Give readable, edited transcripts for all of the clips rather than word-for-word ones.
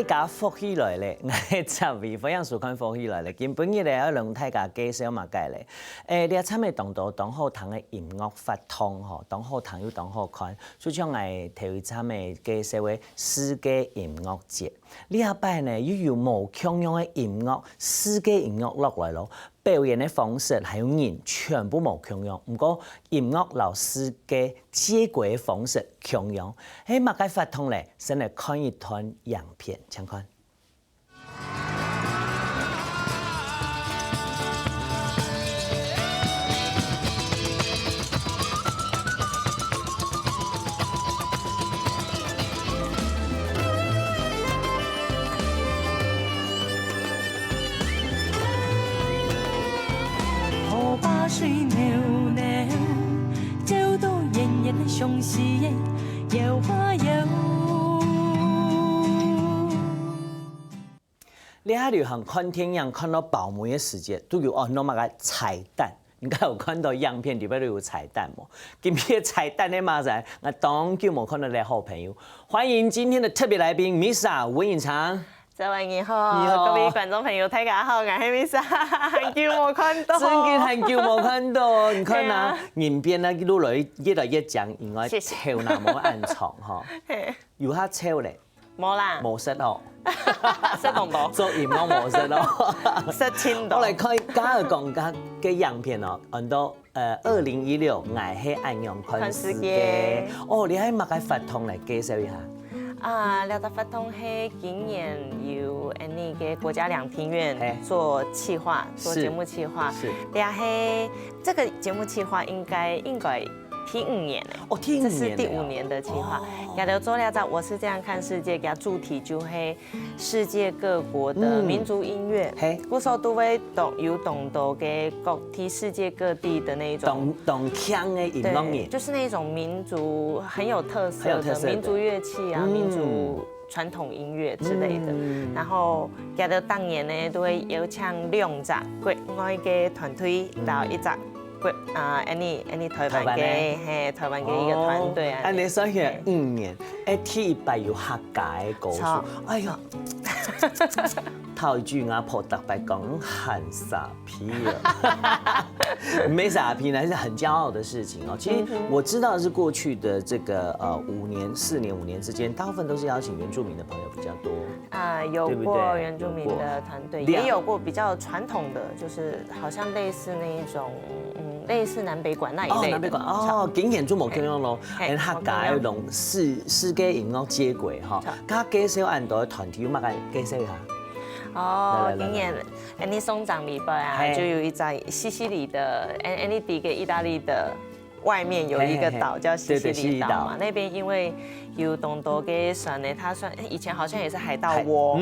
家福起来咧，我10位非常喜欢福起来咧。今本日咧要让大家介绍嘛介咧。你参的当道当好堂的音乐发通吼，当好堂又当好看。就像我提位参的介绍的世界音乐节，呢一摆呢又有无穷样的音乐，世界音乐落来咯。表演的方式还有人全部无共样，不过音乐老世界接轨的方式共样。喺马街发通咧，先来看一段样片，请看。水袅袅，照到人人的相思摇啊摇。你喺旅行看天样看到宝梅的世界，都有哦，那么个彩蛋。你刚有看到样片里边都有彩蛋冇？今天彩蛋的马仔，我当就冇看到你好朋友。欢迎今天的特别来宾 Misa 文颖长。各位你好，各位观众朋友，大家好，我係 Misa， 很久冇看到，真嘅很久冇看到，你看啊，影片呢一路來越來越講，因為潮男冇暗藏嗬，有下潮咧，冇啦，冇識哦，識動到，做音樂冇識咯，識聽到。我嚟看家嘅講家嘅樣片哦，按到2016愛係暗陽看世界，哦，你喺馬街發通嚟介紹一下。廖達發通係今年由你嘅國家兩廳院做企劃，做節目企劃。是。然後這個節目企劃應該第5年嘞。哦，第5年。這是第5年的企劃。然後做了我是這樣看世界，嘅主題就係世界各國的民族音樂。嘿。嗰時候都會有動到嘅各地世界各地的那種。動腔嘅音樂嘢。就是那種民族很有特色的民族樂器啊，民族傳統音樂之類的。然後，佢哋當年呢都會邀請2隻國外嘅團隊到一隻any 台灣嘅台灣嘅一個團隊啊。你所以5年，T 100有客家嘅歌手，哎呀，頭一句我婆特別講很傻批啊，沒傻批呢，是很驕傲的事情哦。其實我知道是過去的這個4年5年之間，大部分都是邀請原住民的朋友比較多。有過原住民的團隊，也有過比較傳統的，就是好像類似那一種。類似南北管那一類的。南北管哦，竟然做冇咁樣咯，跟客家嗰種世界音樂接軌嚇。家介紹按到團體，乜介紹一下？哦，今年你松長禮拜啊，就有一隻西西里的，ND 嘅意大利的外面有一個島叫西西里島嘛，那邊因為有東多嘅船呢，它算以前好像也是海盜窩，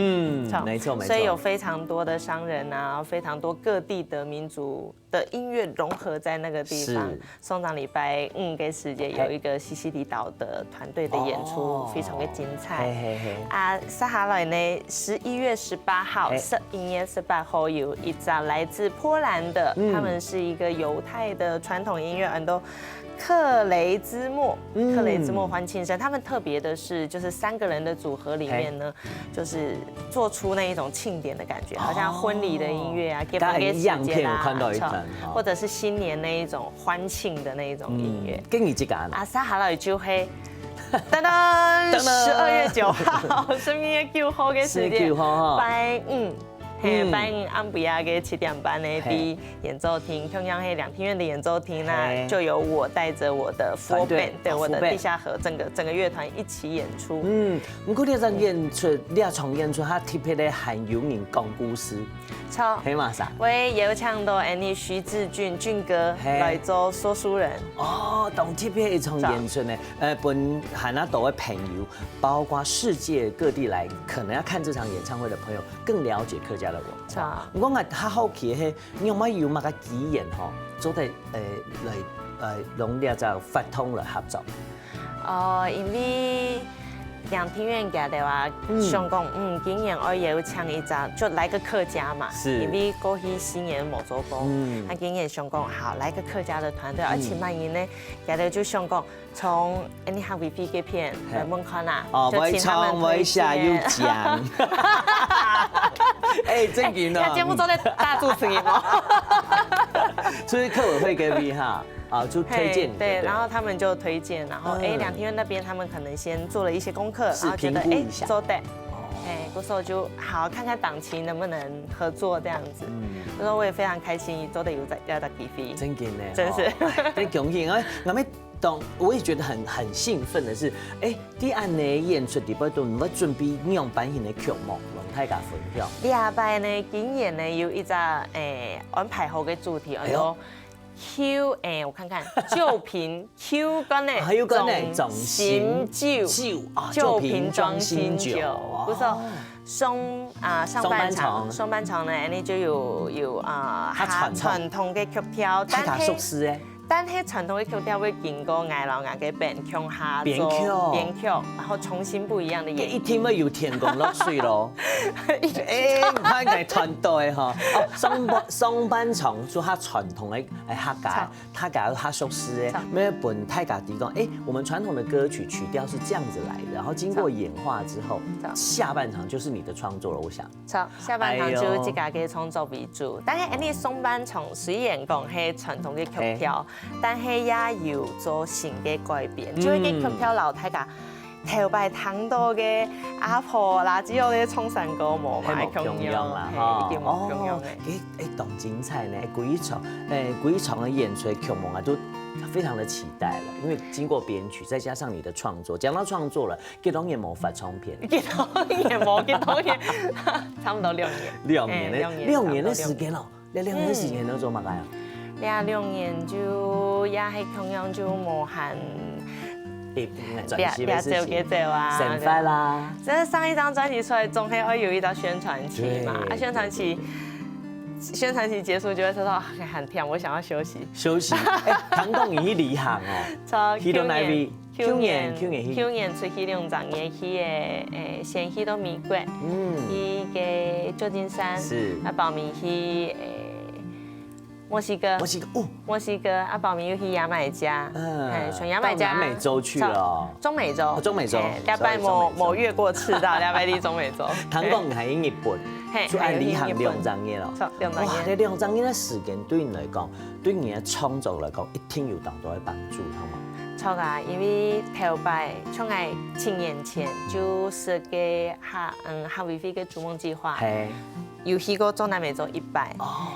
沒錯，所以有非常多的商人啊，非常多各地的民族的音樂融合在那個地方。松長禮拜5嘅時節有一個西西里島的團隊的演出，非常的精彩。接下來呢，11月18號，11月18號有一隻來自波蘭的，他們是一個猶太的傳統音樂，很多。克雷茲莫歡慶生，他們特別的是，就是3個人的組合裡面呢，就是做出那一種慶典的感覺，好像婚禮的音樂啊，結婚嘅時節啦，或者是新年那一種歡慶的那一種音樂。跟你這個啊？接下來就係12月9號，12月9號嘅時間，拜5。拜5暗晡啊嘅7點半呢，啲演奏廳，同樣係兩廳院的演奏廳呢，就由我帶着我的 full band， 對我的地下河整個樂團一起演出。不過呢場演出，呢場演出，它特別的很有人講故事。錯，係嘛啥？我有請到徐志俊哥來做說書人。哦，當特別一場演出呢，本海南島的朋友，包括世界各地來，可能要看這場演唱會的朋友，更了解客家的文化。我係較好奇係，你有冇有乜個機緣吼，做得來用呢就發通來合作？因為两厅院家的话，想讲今年我也有唱一张，就来个客家嘛，是因为过去新年冇做过，那今年想讲好来个客家的团队，而且万一呢，家的就想讲从 Anyhow VP 嘅片来问看啦，我一唱我一下又讲，哎，正经的，节目中的大主持人哦，所以客委会给 V 哈。就推荐对，然后他们就推荐，然后两厅院那边他们可能先做了一些功课，然后觉得做的，过时候就好看看档期能不能合作这样子。所以说我也非常开心，做的有在要在 TV， 真紧呢，真是，很恭喜啊！我们懂，我也觉得很兴奋的是，第二年演出第八段，我准备样版型的曲目，让大家分享。礼拜呢，今年呢有一只安排好的主题，Q 我看看旧瓶 Q 干呢，还有干呢，种新酒，旧瓶装新酒，不是上半场呢，你就有传统的曲调，但係熟悉誒。但係傳統嘅曲調會經過藝老藝嘅編曲下做編曲，然後重新不一樣的演繹。一聽咪要天公落水咯，唔睇係團隊嚇。上半場做下傳統嘅客家，他家他熟悉嘅，每一本太家啲講，我們傳統的歌曲曲調是這樣子來的，然後經過演化之後，下半場就是你的創作了，我想。下半場就自家嘅創作為主，但係你上半場雖然講係傳統嘅曲調。但係也要做新嘅改變，就係啲曲調老太家頭擺聽到嘅阿婆啦，之後咧衝上歌冇買共樣啦，已經冇共樣嘅。當精彩呢，幾場嘅演出曲目啊，都非常的期待了，因為經過編曲，再加上你的創作，講到創作了，幾多年冇發唱片？幾多年？差唔多2年。2年的時間咯，你2年的時間都做乜嘢啊？2年就也係同樣就無限別走嘅走啊，成快啦！即係上一張專輯出來，總係會有一道宣傳期嘛。宣傳期結束就會說到很甜，我想要休息。唐東已經離行哦。去年出去2張嘢去嘅，先去到美國，去嘅舊金山，啊報名去墨西哥，啊，報名又去牙買加，從牙買加到南美洲去了，中美洲，禮拜冇越過赤道，禮拜啲中美洲。唐東係日本，就按離行2張嘢咯。哇，你2張嘢嘅時間對你嚟講，對你嘅創作嚟講，一定有當多嘅幫助，好嗎？錯啊，因為頭擺從係7年前就設計哈維菲嘅逐夢計劃，有去過中南美洲100，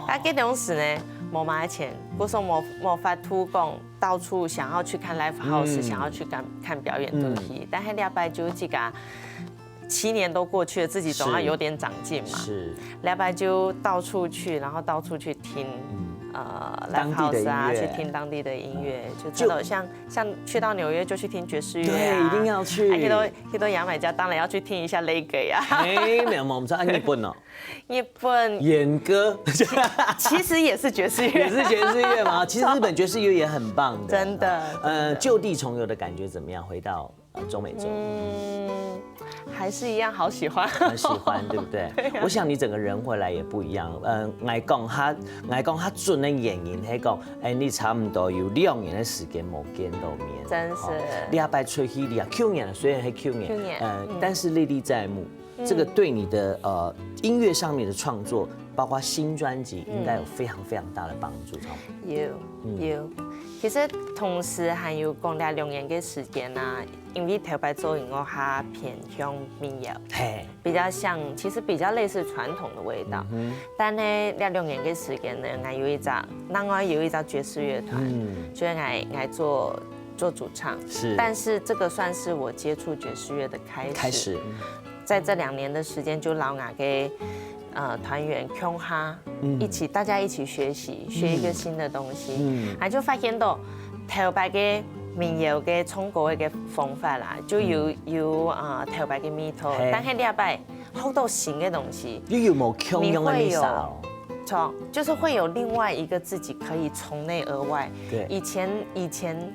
但係嗰時呢。冇買錢，嗰時候冇法度講到處想要去看 live house，想要去看表演都可以。但係禮拜就自家7年都過去了，自己總要有點長進嘛。禮拜就到處去，然後到處去聽live house 啊，去聽當地的音樂，就知道像去到紐約就去聽爵士樂啊，對，一定要去。去到牙買加當然要去聽一下雷鬼啊。沒有，我們在日本哦。日本演歌，其實也是爵士樂，也是爵士樂嘛。其實日本爵士樂也很棒的，真的。就地重遊的感覺怎麼樣？回到中美洲，還是一樣，好喜歡，很喜歡，對不對？我想你整個人回來也不一樣。我講他準的原因係講，你差唔多有2年的時間冇見到面，真是。禮拜出去，去年雖然係去年，但是歷歷在目。這個對你的音樂上面的創作，包括新專輯，應該有非常非常大的幫助，有。其實同時還有講2年嘅時間啊，因為頭擺做音樂它偏向民謠，比較像，其實比較類似傳統的味道。但呢2年嘅時間呢，我有一隻爵士樂團，就係做主唱，但是這個算是我接觸爵士樂的開始。在這2年的時間，就老雅嘅團員共哈大家一起學習，學一個新的東西，就發現到頭擺嘅民謠嘅創作嘅方法啦，就有頭擺嘅味道，但係禮拜好多新嘅東西，你有冇共用嘅味道？错，就是会有另外一个自己可以从内而外。对以前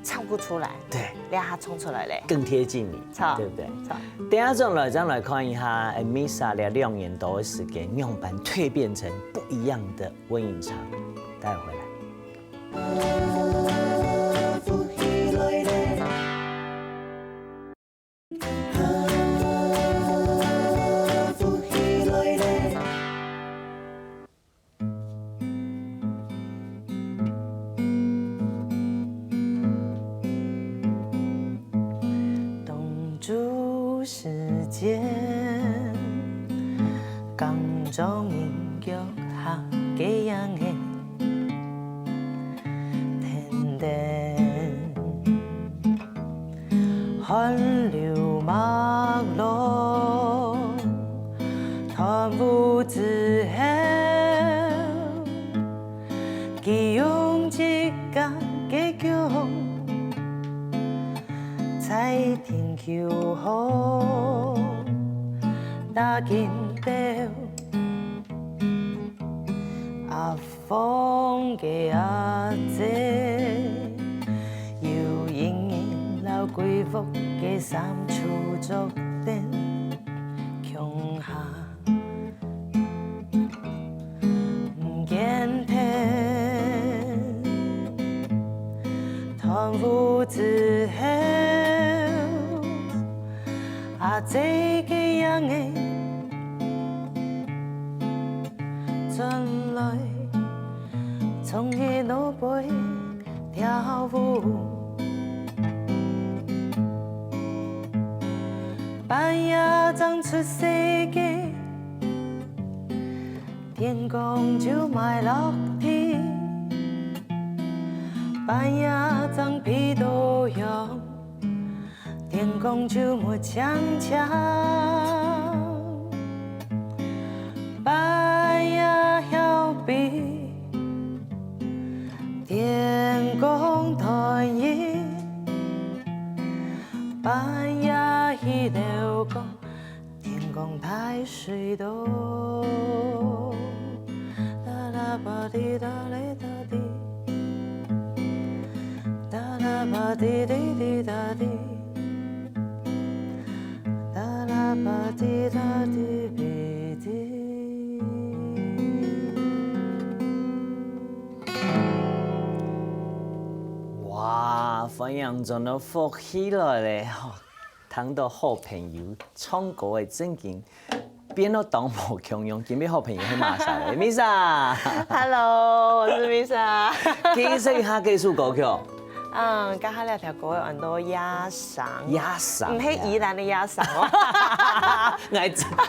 唱不出来，对，让它冲出来嘞。更贴近你，错对不对？错。等一下转来，咱来看一下 Misa 的2年多的时间，样板蜕变成不一样的温颖长，待会回来。冻住时间，江中民曲下几样的天地，寒流墨落，弹舞之后，佢用一家嘅叫。在天橋好，打緊表，阿風嘅阿姐，要迎迎老貴婦嘅三處作燈，強下唔見天，團舞之後。阿姐嘅樣嘅進來，從嘅腦背跳舞，半夜將出世嘅天公就埋落地，半夜將皮都用。天公就沒強強，半夜要比天公團圓，半夜一流講天公太水多，啦啦吧滴噠嘞噠滴，噠啦吧滴滴滴噠滴。吧滴答滴比滴。哇，分享中都福起來咧，談到好朋友唱歌的正經，變到當無強用，見面好朋友係馬莎嘅 Misa。Hello， 我是 Misa。介紹一下這首歌曲。甲下兩條歌有很多鴨嗓，鴨嗓，唔係宜蘭的鴨嗓哦。你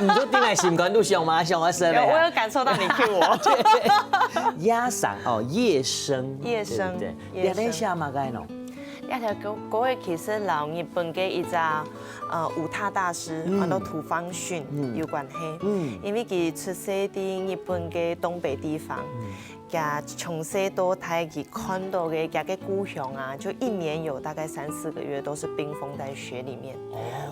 都定係習慣都上嗎？上我聲咧。我有感受到你 cue 我。鴨嗓哦，夜聲。夜聲，對。你喺下嘛該喏？一條歌嘅其實老日本嘅一隻舞踏大師，叫做土方訓有關係。因為佢出生喺日本嘅東北地方。甲從細到大，佢看到嘅甲嘅故鄉啊，就一年有大概3、4個月都是冰封在雪裡面。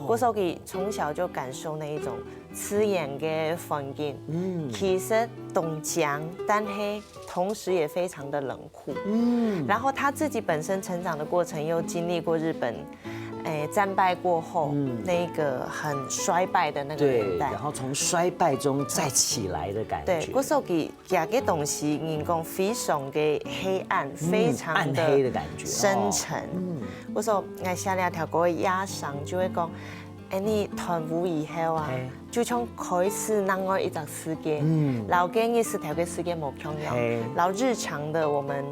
嗰時候佢從小就感受那一種刺眼嘅風景。其實凍僵，但係同時也非常的冷酷。然後他自己本身成長的過程又經歷過日本。戰敗過後，那個很衰敗的那個年代，然後從衰敗中再起來的感覺。對，嗰時候佢夾嘅東西，人講非常嘅黑暗，非常暗黑的感覺，深沉。嗰時候我寫兩條歌嘅鴨嗓就會講，你團舞以後啊，就從開始另外一個世界，老嘅嘅是條嘅世界冇同樣，然後日常的我們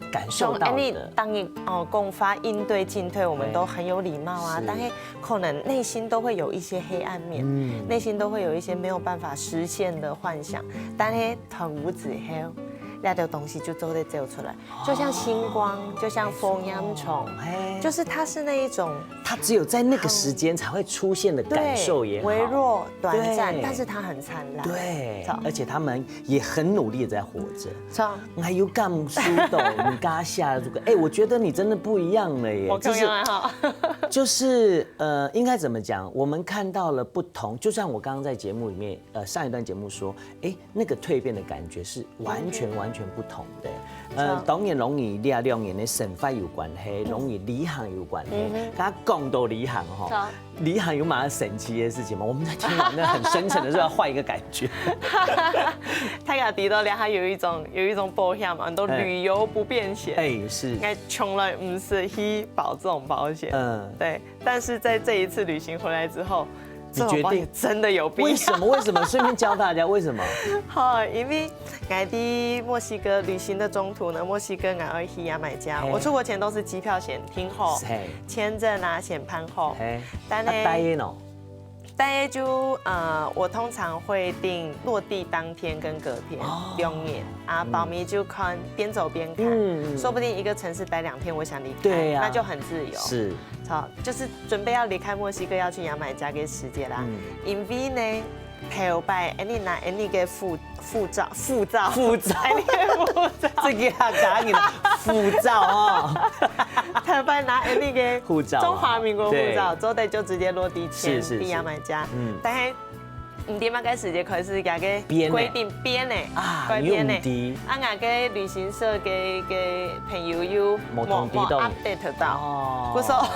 感受到的，當你攻發應對進退，我們都很有禮貌啊，但係可能內心都會有一些黑暗面，內心都會有一些沒有辦法實現的幻想，但係團舞之後。那的东西就都得走出来，就像星光，就像风烟虫，就是它是那一种，它只有在那个时间才会出现的感受也好，微弱短暂，对但是它很灿烂。对，而且他们也很努力的在活着。错，还有干苏豆，你嘎下这个，我觉得你真的不一样了耶。我更要好。就是应该怎么讲？我们看到了不同，就像我刚刚在节目里面，上一段节目说，那个蜕变的感觉是完全不同的。当然容易两年的神法有关系，容易离行有关系。他讲到离行哈，离行有蛮神奇的事情嘛。我们在听完那很深沉的时候，要换一个感觉。泰雅迪的俩，它有一种保险嘛，都旅游不便险。是。哎，从来不是去保这种保险。对。但是在这一次旅行回来之后，你决定真的有必要？为什么？顺便教大家为什么？好，因为我在墨西哥旅行的中途呢，墨西哥我要去牙买加，我出国前都是机票先订好，签证啊先办好，但呢，大概就我通常会订落地当天跟隔天2夜啊，保密就看边走边看，说不定一个城市待2天，我想离开，那就很自由。是，好，就是准备要离开墨西哥，要去牙买加的时间啦。因为呢，头摆你拿你个护照，这个要讲你的护照哦。头摆拿你个护照，中华民国护照，之后就直接落地签去牙买加。但是唔點解時間佢是個規定編呢？改編呢？啊，我嘅旅行社嘅朋友又冇 update 到，我說，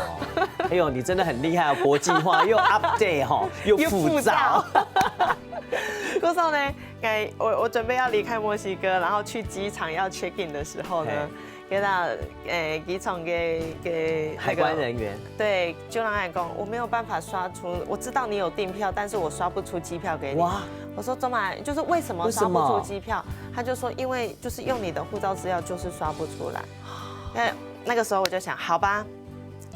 哎呦，你真的很厲害啊，國際化又 update 哈，又護照。嗰時候呢，我準備要離開墨西哥，然後去機場要 check in 的時候呢。給到機場給海關人員，對，就讓他講，我沒有辦法刷出，我知道你有訂票，但是我刷不出機票給你。哇！我說怎麼，就是為什麼刷不出機票？他就說因為就是用你的護照資料就是刷不出來。那個時候我就想，好吧，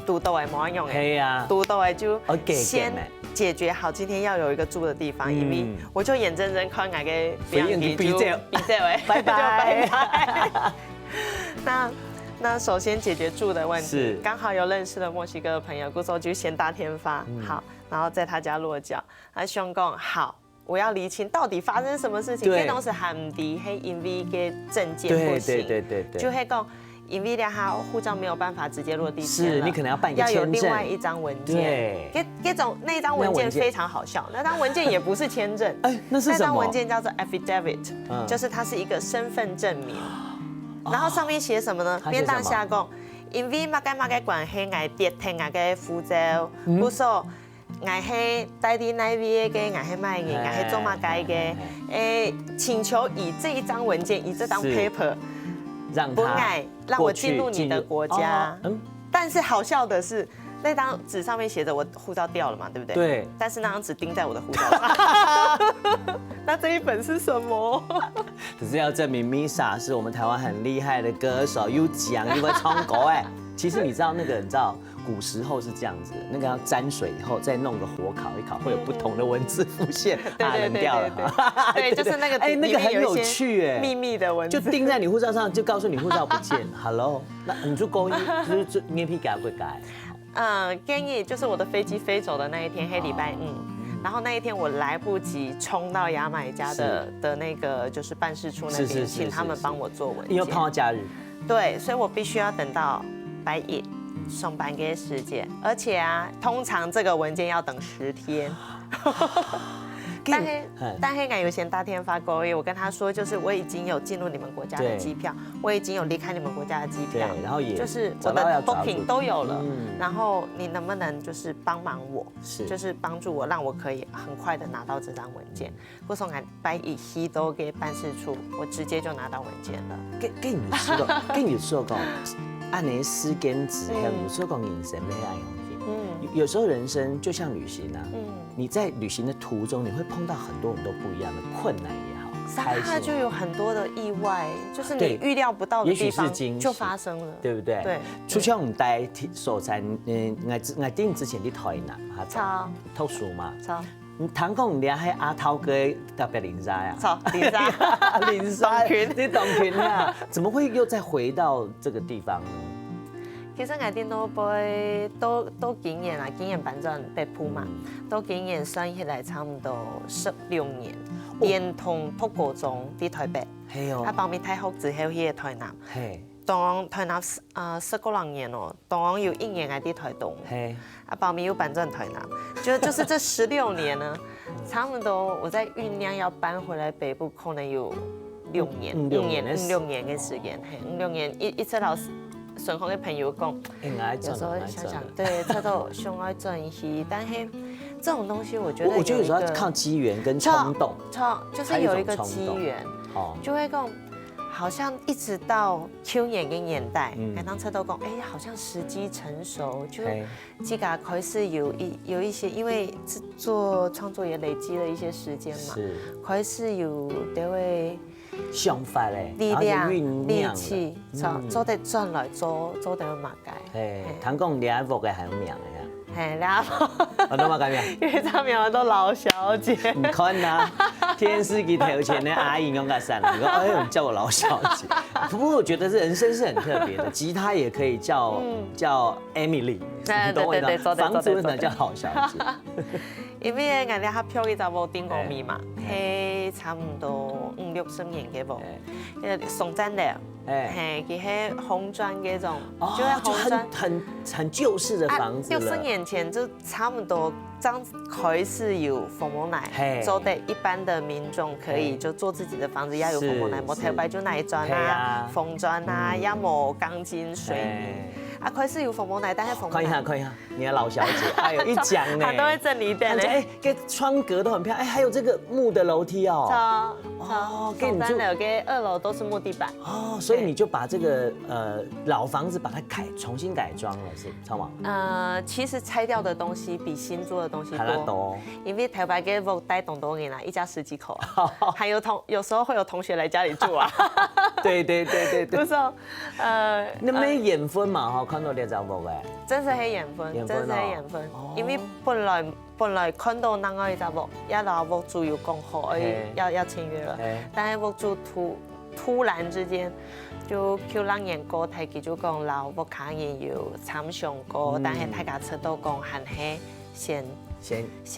讀到冇人用誒，對呀，讀到就先解決好今天要有一個住的地方，因為我就眼睜睜看那個比這位，拜拜。那首先解決住的問題，剛好有認識的墨西哥的朋友，故時候就先打天發，好，然後在他家落腳。他兄講好，我要釐清到底發生什麼事情。這種是含的，係因為嘅證件不行，對，就係講因為他護照沒有辦法直接落地簽了，是你可能要辦一個簽證，要有另外一張文件。那張文件非常好笑，那張文件也不是簽證，那是什麼？那張文件叫做 affidavit，就是它是一個身份證明。然後上面寫什麼呢？邊當下講，因為乜嘅關係，我跌停我嘅護照，故說我係帶啲那邊嘅，我係賣嘅，我係做乜嘅嘅，請求以這一張文件，以這張 paper， 讓我進入你的國家。但是好笑的是，那張紙上面寫着我護照掉了嘛，對不對？對。但是那張紙釘在我的護照上。那這一本是什麼？可是要證明 Misa 是我們台灣很厲害的歌手，又講又會唱歌哎。其實你知道古時候是這樣子，那個要沾水以後再弄個火烤一烤，會有不同的文字浮現，冷掉了。對，就是那個那個很有趣哎，秘密的文字就釘在你護照上，就告訴你護照不見。Hello， 那你就勾一，就眼皮改會改。建議就是我的飛機飛走的那一天，黑禮拜然後那一天我來不及衝到牙買加的那個就是辦事處那邊，請他們幫我做文件。因為碰到假日。對，所以我必須要等到拜一上班嘅時間，而且啊，通常這個文件要等10天。但是我有先打電話過去，我跟他說，就是我已經有進入你們國家的機票，我已經有離開你們國家的機票，然後也就是我的 booking 都有了，然後你能不能就是幫忙我，就是幫助我，讓我可以很快的拿到這張文件。我從拜一去到嘅辦事處，我直接就拿到文件了。跟你說過，按你時間之後，有時候講人生沒愛用嘅。有時候人生就像旅行啊，你在旅行的途中，你會碰到很多很多不一樣的困難也好，開心就有很多的意外，就是你預料不到的地方就發生了，對不對？對。出去我們待所在，我之前去台南，超讀書嘛，超。唐讲你还阿涛哥特别零沙呀？错，零沙，零沙，董群你董群呀？怎么会又再回到这个地方呢？其實我哋都經驗啦，經驗反正北埔嘛，都經驗算起來差唔多16年，連同讀高中喺台北，係哦，包面大學之後去台南，係當台南10個年哦，當有1年我喺台東，係包面又搬轉台南，就是這16年呢，差不多我在醞釀要搬回來北部，可能有6年、5年嘅時間，係5、6年一直到。順風嘅朋友講，有時候想想，對，他都想要珍惜，但是這種東西我覺得有時候要靠機緣跟衝動，就是有一個機緣，就會講，好像一直到去年嘅年代，當車都講，哎，好像時機成熟，就自己開始有一些，因為做創作也累積了一些時間嘛，開始有這位。想法咧，力量、力氣，做得轉來做得有馬街。係，唐講你阿伯嘅係有名嘅。係，你阿伯。我都冇講名。因為他名都老小姐。唔看啊，電視機頭前的阿姨用個散了，哎呦，叫我老小姐。不過我覺得這人生是很特別的，吉他也可以叫 Emily， 你懂我意思嗎？房子呢叫好小姐。因為我哋合票嘅就冇丁國米嘛，係差唔多50、60年嘅部，宋真了，係佢係紅磚嗰種，就很舊式的房子了。60年前就差不多，剛開始有鳳凰奶，做得一般的民眾可以就做自己的房子，要有鳳凰奶，冇台北就奶磚啊、紅磚啊，要冇鋼筋水泥。啊，開始有鳳凰奶，但係鳳凰奶。看一下，你的老小姐，哎呦，一講呢，她都會整理點呢。哎，個窗格都很漂亮，哎，還有這個木的樓梯哦。給你住的2樓都是木地板。哦，所以你就把這個老房子把它重新改裝了，是嗎？其實拆掉的東西比新租的東西多，因為台北嘅屋帶棟多年啦，一家10幾口啊，還有有時候會有同學來家裡住啊。對。不是，那沒緣分嘛，哈，看到你就屋嘅。真是係緣分，真是係緣分，因為本來看到那個就屋，一老屋主要講好，要簽約了，但係屋主突然之間就叫兩年過，睇佢就講老屋客人要參詳過，但係大家車都講還係先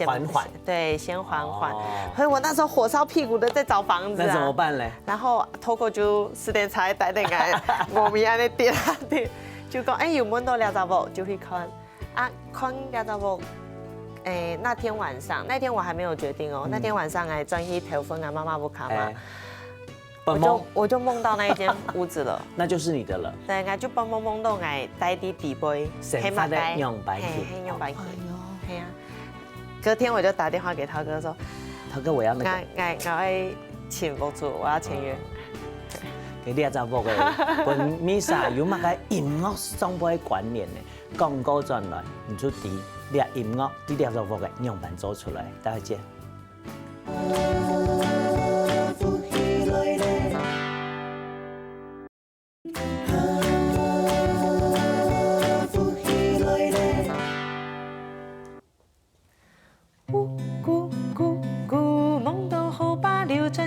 緩緩，對，先緩緩。所以我那時候火燒屁股的在找房子啊。那怎麼辦呢？然後透過就10點才帶定來，我們安尼點，就講哎有門到兩隻屋就去看啊，看兩隻屋。那天晚上，那天我還沒有決定哦。那天晚上哎，轉去頭份啊，媽媽不卡嘛，我就夢到那一間屋子了。那就是你的了。對，我就夢到哎帶啲地杯，黑馬街，黑用白氣，係啊。隔天我就打電話給濤哥說：“濤哥，我要那個，我要請屋主，我要簽約。”你啲阿雜屋嘅，本 Misa 有乜嘅音樂雙倍觀念嘅，廣告轉來，唔出啲啲音樂啲啲雜屋嘅樣板做出來，大家見。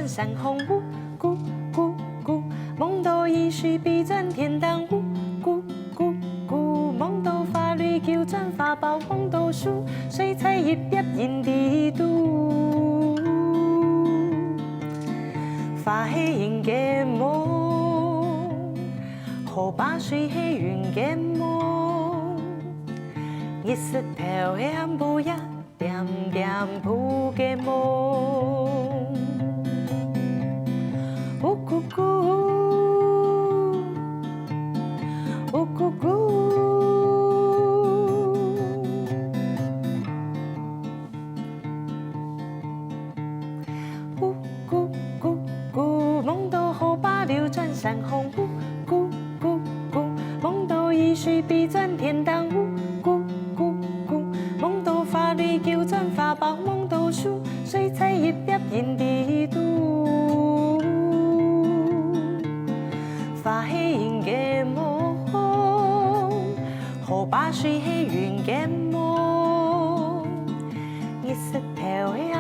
山红呜咕咕咕，梦到一世必争天堂呜咕咕咕，梦到法律糾正法寶，夢到書水彩一碟印地都，法係應嘅夢，河把水係雲嘅夢，一石頭係暗布呀，點點鋪嘅夢。呜咕咕，呜咕咕，呜咕咕咕，夢到河把流轉山紅，呜咕咕咕，夢到一水必爭天堂，呜咕咕咕，夢到法律糾正法寶，夢到書水彩一碟印地都。法係應嘅夢，河把水係圓嘅夢，一石頭係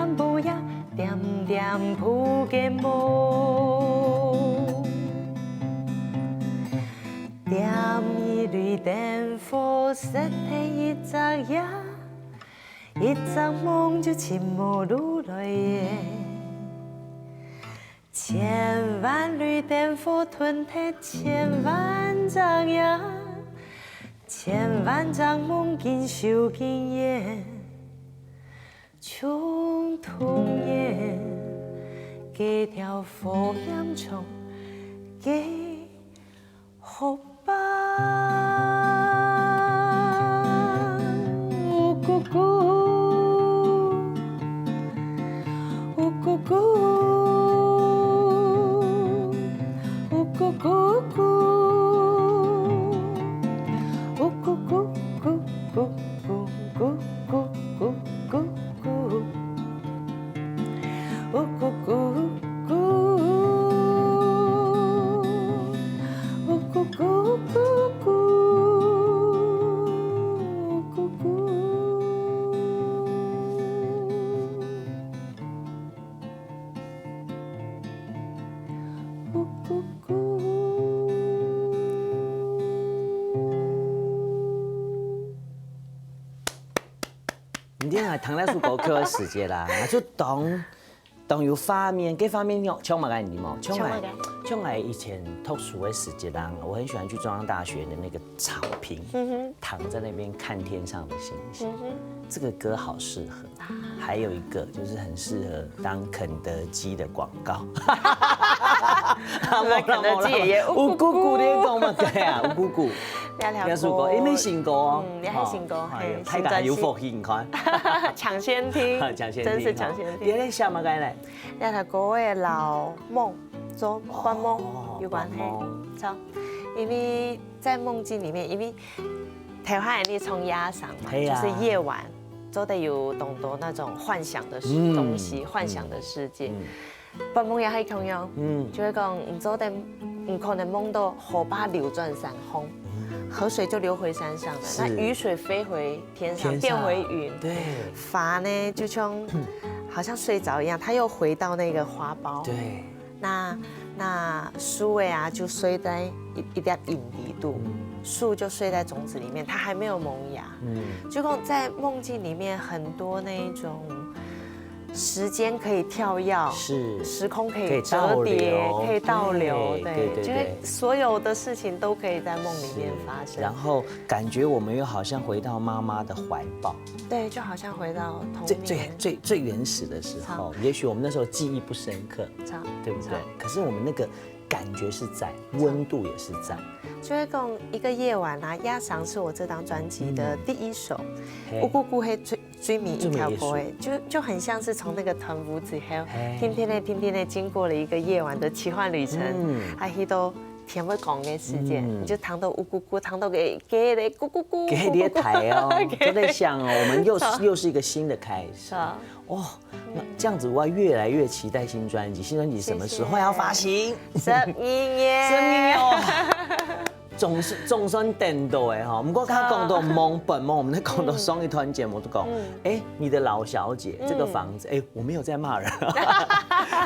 点点铺嘅梦，点一缕灯火，失去一眨眼，一张梦就沉没入泪眼。千万缕灯火吞吞千万张眼，千万张梦紧收紧眼，穷童年几条火焰虫给好吧，呜咕咕，呜咕咕。咕咕咕，咕咕咕咕咕咕咕咕咕咕咕，咕咕咕咕，咕咕咕咕咕，咕咕。唔知係唐代數歌曲嘅時節啦，我就當有畫面，給畫面唱嘛個你冇？唱係以前讀書嘅時節啦，我很喜歡去中央大學的那個草坪，躺在那邊看天上的星星。這個歌好適合。還有一個就是很適合當肯德基的廣告。肯德基爺爺烏姑姑呢個嘛，對啊，烏姑姑。你有試過？你未試過哦？你係試過？係。睇下有福氣，你看。搶先聽，真是搶先聽。你咧想乜嘅咧？你睇嗰個老夢，做幻夢有關係，錯。因為在夢境裡面，因為台灣人你從壓上嘛，就是夜晚。都得有懂得那種幻想的東西，幻想的世界。白夢也係同樣，就會講唔做得唔可能夢到河把流轉山空，河水就流回山上了，那雨水飛回天上，變回雲。對，花呢就像好像睡着一樣，它又回到那個花苞。對，那樹尾啊就睡在一點隱離度。樹就睡在種子裡面，它還沒有萌芽。就講在夢境裡面，很多那種時間可以跳躍，是時空可以折疊，可以倒流，對，就是所有的事情都可以在夢裡面發生。然後感覺我們又好像回到媽媽的懷抱，對，就好像回到童年最原始的時候。也許我們那時候記憶不深刻，對不對？可是我們那個感覺是在，溫度也是在。就會講一個夜晚啊，《壓上》是我這張專輯的第一首，烏姑姑係追迷一條歌，就很像是從那個藤屋子後，天天的經過了一個夜晚的奇幻旅程，啊，去到天會講嘅世界，你就躺到烏姑姑，躺到給的咕咕咕，給你台哦，就在想哦，我們又是一個新的開始。哦，那這樣子我越來越期待新專輯。新專輯什麼時候要發行？12月。哦。總算等到誒哈，不過他講到夢本夢，我們在講到綜藝團節目都講，哎，你的老小姐這個房子，哎，我沒有在罵人，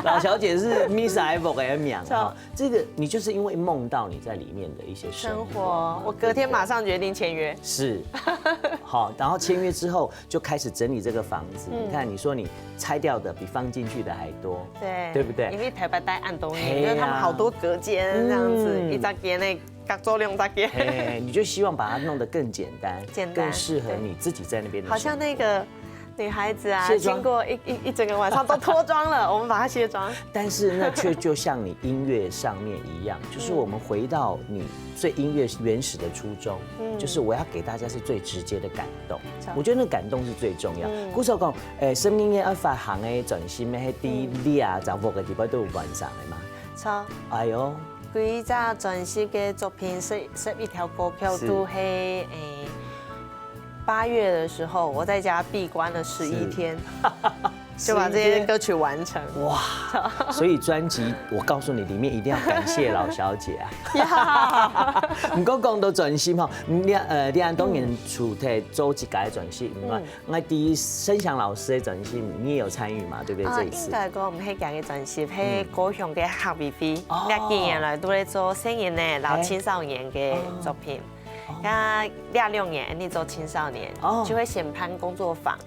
老小姐是 Miss Ivo 嘅名哈，這個你就是因為夢到你在裡面的一些生活，我隔天馬上決定簽約，是，好，然後簽約之後就開始整理這個房子，你看你說你拆掉的比放進去的還多，對不對？因為台北帶暗東因為他們好多隔間這樣子，一扎間呢。各做兩扎間，你就希望把它弄得更簡單，更適合你自己在那邊。好像那個女孩子啊，經過一整個晚上都脫妝了，我們把它卸妝。但是那卻就像你音樂上面一樣，就是我們回到你最音樂原始的初衷，就是我要給大家是最直接的感動。我覺得那感動是最重要。古時候講，新音樂要發行嘅全新嘅啲25個禮拜都有完成嘅嘛。錯。哎呦。幾隻全新嘅作品11條歌曲都係8月的時候，我在家閉關了11天，就把这些歌曲完成。哇，所以专辑我告诉你，里面一定要感谢老小姐啊。唔过讲到专心吼，你按当然主题做一届专辑，我第申祥老师的专辑你也有参与嘛，对不对？这一次。应该讲唔係揀嘅專輯，係高雄嘅黑 BB，呢幾年來都在做聲音嘅老青少年嘅作品。那26年你做青少年，就会选盘工作坊，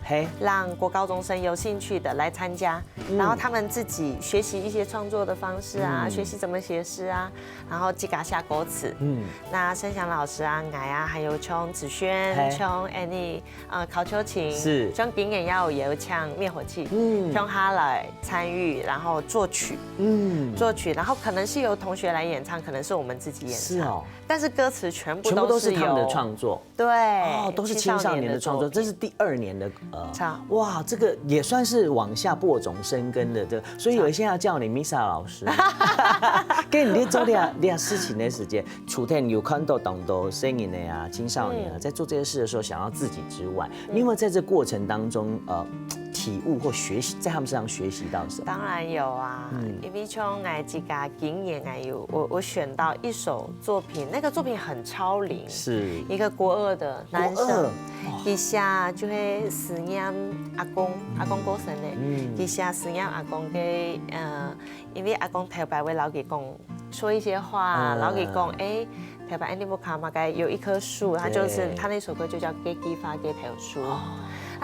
让国高中生有兴趣的来参加，然后他们自己学习一些创作的方式啊，学习怎么写诗啊，然后自己下歌词。那申祥老师啊、我啊，还有像子轩、像 Annie 考秋琴，像今年要有唱灭火器，让他来参与，然后作曲，作曲，然后可能是由同学来演唱，可能是我们自己演唱，是哦，但是歌词全部都是他们的创作，对，都是青少年的创作，这是第2年的哇，这个也算是往下播种生根的，所以有一些要叫你 Misa 老师，给你做点事情的时间，除了有看到很多声音的呀，青少年啊，在做这些事的时候，想要自己之外，你有没有在这过程当中体悟或学习，在他们身上学习到什么？当然有啊，因为从我自己经验我选到一首作品，那个作品很超龄，是一个国2的男生，一下就会思念阿公过身的，一下思念阿公嘅因为阿公头摆为老给公说一些话，老给公头摆你不看嘛，该有一棵树，他那首歌就叫《给激发给头树》，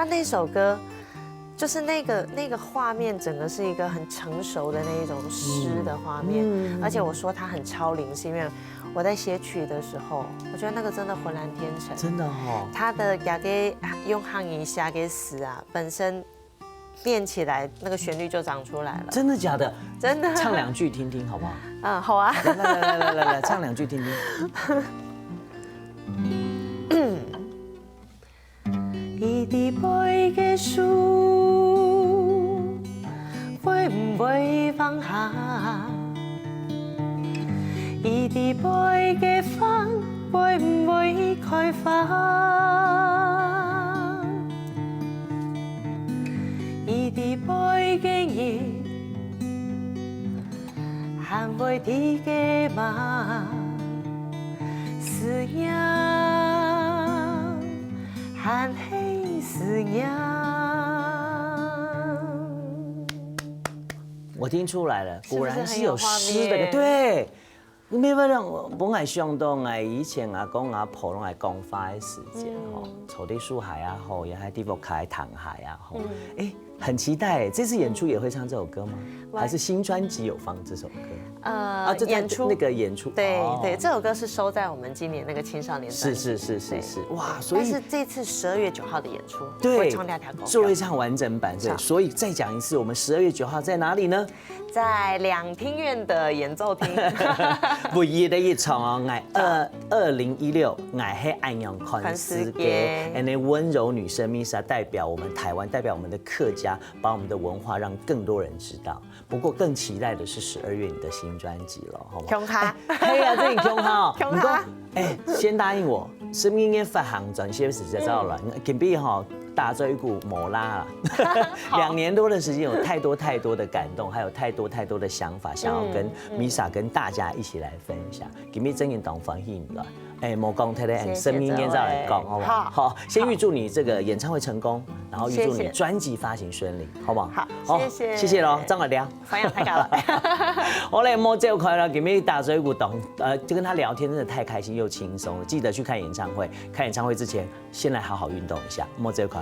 那首歌。就是那个画面，整个是一个很成熟的那一种诗的画面，而且我说它很超龄，是因为我在写曲的时候，我觉得那个真的浑然天成，真的哦。它的雅给用汉语写给词啊，本身练起来那个旋律就长出来了。真的假的？真的。唱2句听听好不好？好啊。来，唱2句听听。伊伫背嘅樹，會唔會放下？伊伫背嘅花，會唔會開花？伊伫背嘅葉，還會啲嘅嘛？思念，含黑思念。我听出来了，果然是有诗的，是不是很有画面对。你没发现我爱想到以前阿公阿婆拢爱讲花的时间吼，草地树海啊吼，也还地方开塘海啊吼，很期待这次演出也会唱这首歌吗？还是新专辑有放这首歌？演出那个演出，对，这首歌是收在我们今年那个青少年专辑。是，哇，所以但是这次12月9号的演出，对，会唱2条歌，就会唱完整版，对，所以再讲一次，我们12月9号在哪里呢？在两厅院的演奏厅。唯一的一场哦，2016爱黑安阳款式给，那温柔女生 Misa 代表我们台湾，代表我们的客家，把我们的文化让更多人知道。不过更期待的是12月你的新专辑了，好吗？恐哈，嘿呀，这你恐哈哦，恐哈，先答应我，生命嘅发行专辑时间到了，紧闭哈。打这一股摩拉了，2年多的时间，有太多的感动，还有太多的想法，想要跟 Misa 跟大家一起来分享。今日真言当欢喜了，莫讲太太，生命烟再来讲，好不好？好，先预祝你这个演唱会成功，然后预祝你专辑发行顺利，好不好？好，谢谢咯，张伟良，反应太高了。好嘞，莫这块了，今日打这一股动，就跟他聊天真的太开心又轻松了。记得去看演唱会，看演唱会之前，先来好好运动一下，莫这块。